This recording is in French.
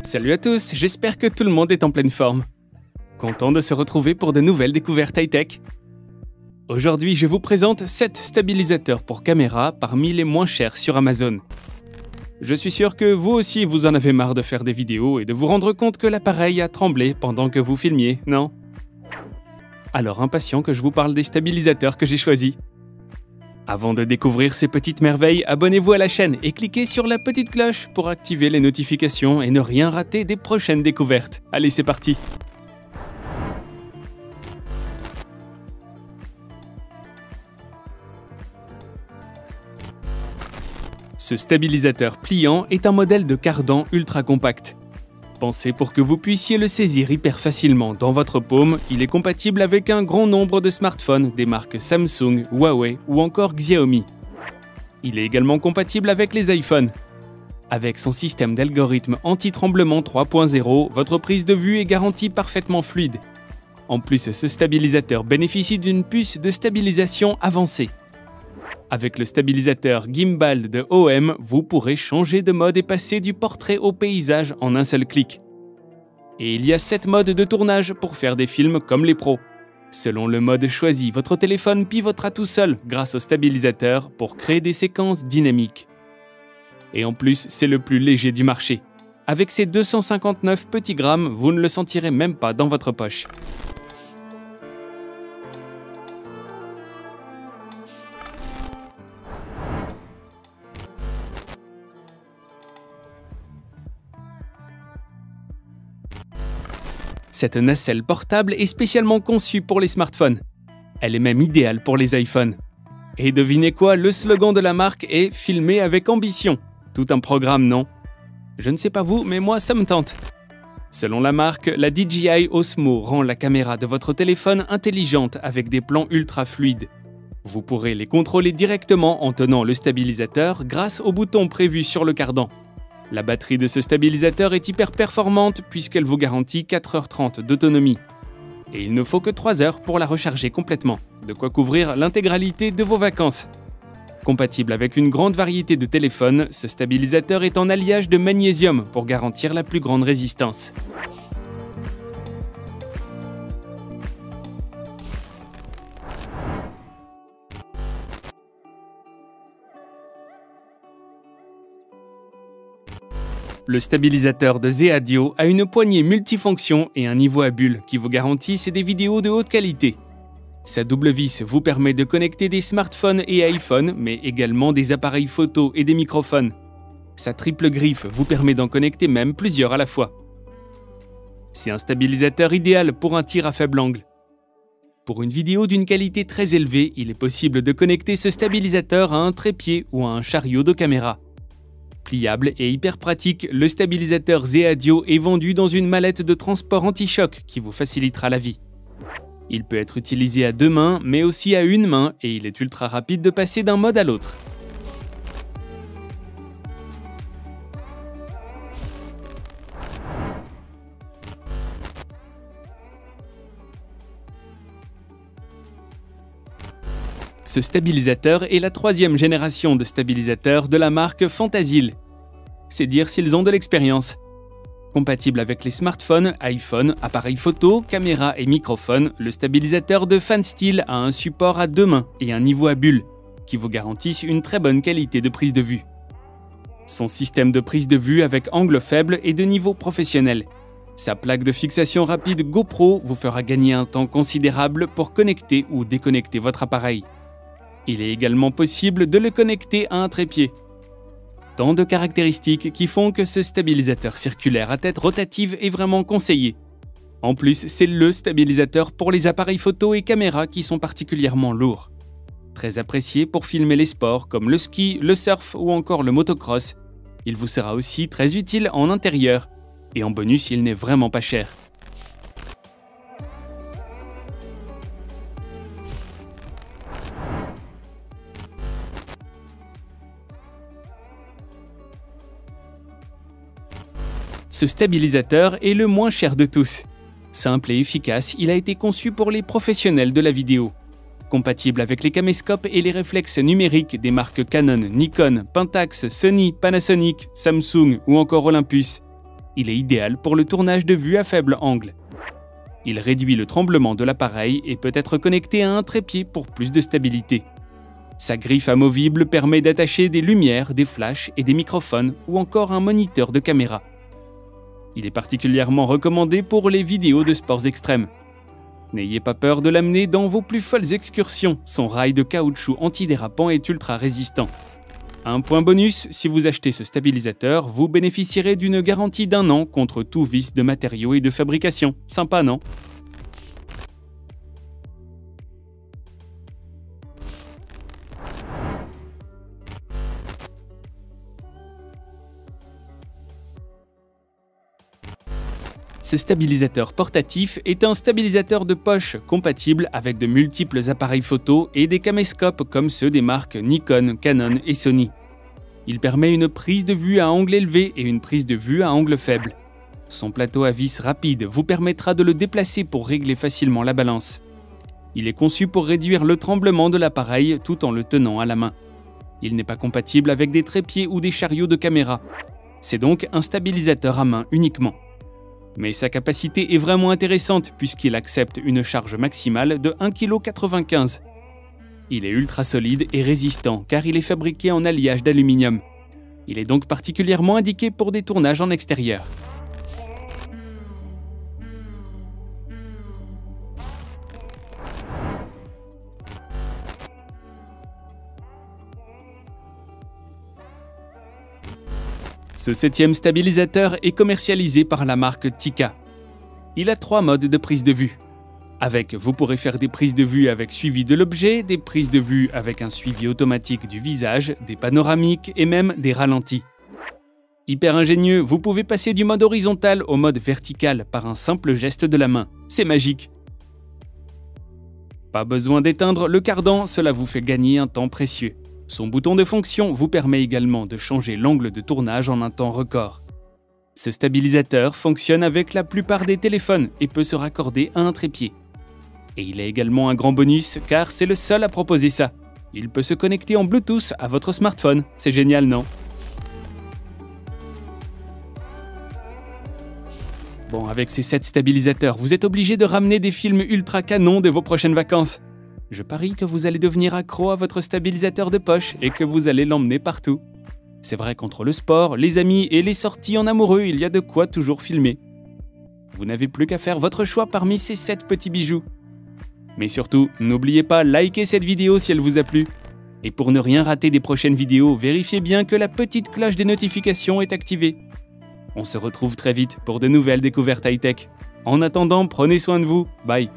Salut à tous, j'espère que tout le monde est en pleine forme. Content de se retrouver pour de nouvelles découvertes high-tech. Aujourd'hui, je vous présente 7 stabilisateurs pour caméra parmi les moins chers sur Amazon. Je suis sûr que vous aussi vous en avez marre de faire des vidéos et de vous rendre compte que l'appareil a tremblé pendant que vous filmiez, non? Alors impatient que je vous parle des stabilisateurs que j'ai choisis. Avant de découvrir ces petites merveilles, abonnez-vous à la chaîne et cliquez sur la petite cloche pour activer les notifications et ne rien rater des prochaines découvertes. Allez, c'est parti! Ce stabilisateur pliant est un modèle de cardan ultra compact. Pensé pour que vous puissiez le saisir hyper facilement dans votre paume, il est compatible avec un grand nombre de smartphones des marques Samsung, Huawei ou encore Xiaomi. Il est également compatible avec les iPhones. Avec son système d'algorithme anti-tremblement 3.0, votre prise de vue est garantie parfaitement fluide. En plus, ce stabilisateur bénéficie d'une puce de stabilisation avancée. Avec le stabilisateur gimbal de OM, vous pourrez changer de mode et passer du portrait au paysage en un seul clic. Et il y a 7 modes de tournage pour faire des films comme les pros. Selon le mode choisi, votre téléphone pivotera tout seul grâce au stabilisateur pour créer des séquences dynamiques. Et en plus, c'est le plus léger du marché. Avec ses 259 petits grammes, vous ne le sentirez même pas dans votre poche. Cette nacelle portable est spécialement conçue pour les smartphones. Elle est même idéale pour les iPhones. Et devinez quoi, le slogan de la marque est « Filmer avec ambition ». Tout un programme, non? Je ne sais pas vous, mais moi ça me tente. Selon la marque, la DJI Osmo rend la caméra de votre téléphone intelligente avec des plans ultra fluides. Vous pourrez les contrôler directement en tenant le stabilisateur grâce au bouton prévu sur le cardan. La batterie de ce stabilisateur est hyper performante puisqu'elle vous garantit 4h30 d'autonomie. Et il ne faut que 3 heures pour la recharger complètement, de quoi couvrir l'intégralité de vos vacances. Compatible avec une grande variété de téléphones, ce stabilisateur est en alliage de magnésium pour garantir la plus grande résistance. Le stabilisateur de Z-Audio a une poignée multifonction et un niveau à bulles qui vous garantissent des vidéos de haute qualité. Sa double vis vous permet de connecter des smartphones et iPhones, mais également des appareils photo et des microphones. Sa triple griffe vous permet d'en connecter même plusieurs à la fois. C'est un stabilisateur idéal pour un tir à faible angle. Pour une vidéo d'une qualité très élevée, il est possible de connecter ce stabilisateur à un trépied ou à un chariot de caméra. Pliable et hyper pratique, le stabilisateur Z-Audio est vendu dans une mallette de transport anti-choc qui vous facilitera la vie. Il peut être utilisé à 2 mains, mais aussi à une main, et il est ultra rapide de passer d'un mode à l'autre. Ce stabilisateur est la 3e génération de stabilisateurs de la marque Fantasil. C'est dire s'ils ont de l'expérience. Compatible avec les smartphones, iPhone, appareils photo, caméra et microphone, le stabilisateur de Fansteel a un support à 2 mains et un niveau à bulles, qui vous garantissent une très bonne qualité de prise de vue. Son système de prise de vue avec angle faible est de niveau professionnel. Sa plaque de fixation rapide GoPro vous fera gagner un temps considérable pour connecter ou déconnecter votre appareil. Il est également possible de le connecter à un trépied. Tant de caractéristiques qui font que ce stabilisateur circulaire à tête rotative est vraiment conseillé. En plus, c'est le stabilisateur pour les appareils photo et caméras qui sont particulièrement lourds. Très apprécié pour filmer les sports comme le ski, le surf ou encore le motocross. Il vous sera aussi très utile en intérieur. Et en bonus, il n'est vraiment pas cher. Ce stabilisateur est le moins cher de tous. Simple et efficace, il a été conçu pour les professionnels de la vidéo. Compatible avec les caméscopes et les réflexes numériques des marques Canon, Nikon, Pentax, Sony, Panasonic, Samsung ou encore Olympus. Il est idéal pour le tournage de vue à faible angle. Il réduit le tremblement de l'appareil et peut être connecté à un trépied pour plus de stabilité. Sa griffe amovible permet d'attacher des lumières, des flashs et des microphones ou encore un moniteur de caméra. Il est particulièrement recommandé pour les vidéos de sports extrêmes. N'ayez pas peur de l'amener dans vos plus folles excursions, son rail de caoutchouc antidérapant est ultra résistant. Un point bonus, si vous achetez ce stabilisateur, vous bénéficierez d'une garantie d'1 an contre tout vice de matériaux et de fabrication. Sympa, non ? Ce stabilisateur portatif est un stabilisateur de poche compatible avec de multiples appareils photo et des caméscopes comme ceux des marques Nikon, Canon et Sony. Il permet une prise de vue à angle élevé et une prise de vue à angle faible. Son plateau à vis rapide vous permettra de le déplacer pour régler facilement la balance. Il est conçu pour réduire le tremblement de l'appareil tout en le tenant à la main. Il n'est pas compatible avec des trépieds ou des chariots de caméra. C'est donc un stabilisateur à main uniquement. Mais sa capacité est vraiment intéressante puisqu'il accepte une charge maximale de 1,95 kg. Il est ultra solide et résistant car il est fabriqué en alliage d'aluminium. Il est donc particulièrement indiqué pour des tournages en extérieur. Ce 7e stabilisateur est commercialisé par la marque Tikka. Il a 3 modes de prise de vue. Avec, vous pourrez faire des prises de vue avec suivi de l'objet, des prises de vue avec un suivi automatique du visage, des panoramiques et même des ralentis. Hyper ingénieux, vous pouvez passer du mode horizontal au mode vertical par un simple geste de la main. C'est magique. Pas besoin d'éteindre le cardan, cela vous fait gagner un temps précieux. Son bouton de fonction vous permet également de changer l'angle de tournage en un temps record. Ce stabilisateur fonctionne avec la plupart des téléphones et peut se raccorder à un trépied. Et il a également un grand bonus car c'est le seul à proposer ça. Il peut se connecter en Bluetooth à votre smartphone. C'est génial, non ? Bon, avec ces 7 stabilisateurs, vous êtes obligé de ramener des films ultra canons de vos prochaines vacances. Je parie que vous allez devenir accro à votre stabilisateur de poche et que vous allez l'emmener partout. C'est vrai qu'entre le sport, les amis et les sorties en amoureux, il y a de quoi toujours filmer. Vous n'avez plus qu'à faire votre choix parmi ces 7 petits bijoux. Mais surtout, n'oubliez pas de liker cette vidéo si elle vous a plu. Et pour ne rien rater des prochaines vidéos, vérifiez bien que la petite cloche des notifications est activée. On se retrouve très vite pour de nouvelles découvertes high-tech. En attendant, prenez soin de vous. Bye.